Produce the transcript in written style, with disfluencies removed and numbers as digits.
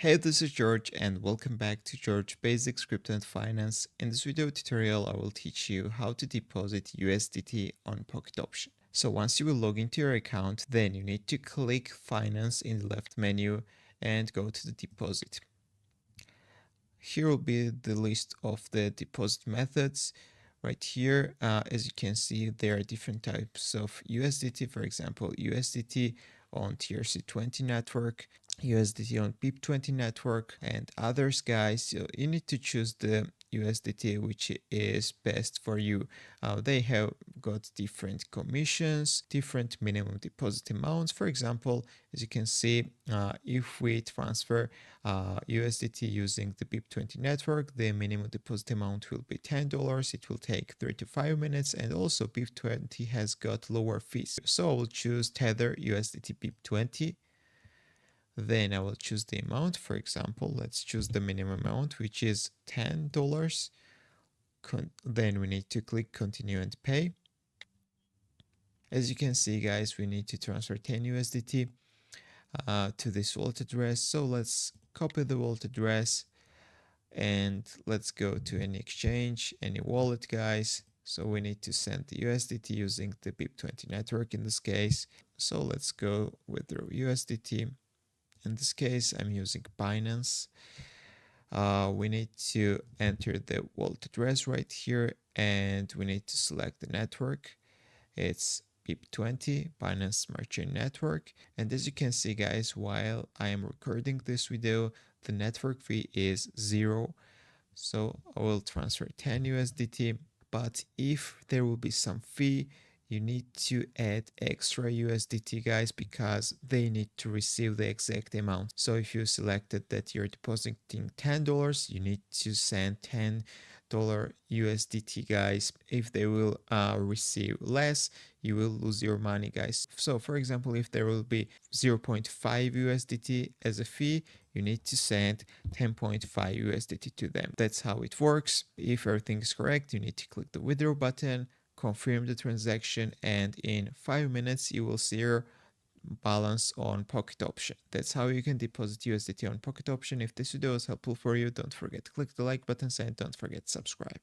Hey, this is George and welcome back to George Basics Crypto and Finance. In this video tutorial, I will teach you how to deposit USDT on Pocket Option. So once you will log into your account, then you need to click Finance in the left menu and go to the deposit. Here will be the list of the deposit methods. Right here, as you can see, there are different types of USDT. For example, USDT on TRC20 network, USDT on BIP20 network, and others, guys. So you need to choose the USDT which is best for you. They have got different commissions, different minimum deposit amounts. For example, as you can see, if we transfer USDT using the BIP20 network, the minimum deposit amount will be $10. It will take 3 to 5 minutes, and also BIP20 has got lower fees. So I will choose Tether USDT BIP20. Then I will choose the amount. For example, let's choose the minimum amount, which is $10. Then we need to click continue and pay. As you can see, guys, we need to transfer 10 USDT to this wallet address. So let's copy the wallet address and let's go to any exchange, any wallet, guys. So we need to send the USDT using the BIP20 network in this case. So let's go with the USDT. In this case, I'm using Binance. We need to enter the wallet address right here and we need to select the network. It's BIP20, Binance Smart Chain Network. And as you can see, guys, while I am recording this video, the network fee is 0. So I will transfer 10 USDT. But if there will be some fee, you need to add extra USDT, guys, because they need to receive the exact amount. So if you selected that you're depositing $10, you need to send $10 USDT, guys. If they will receive less, you will lose your money, guys. So for example, if there will be 0.5 USDT as a fee, you need to send 10.5 USDT to them. That's how it works. If everything is correct, you need to click the withdraw button, confirm the transaction, and in 5 minutes you will see your balance on Pocket Option. That's how you can deposit USDT on Pocket Option. If this video was helpful for you, don't forget to click the like button and don't forget to subscribe.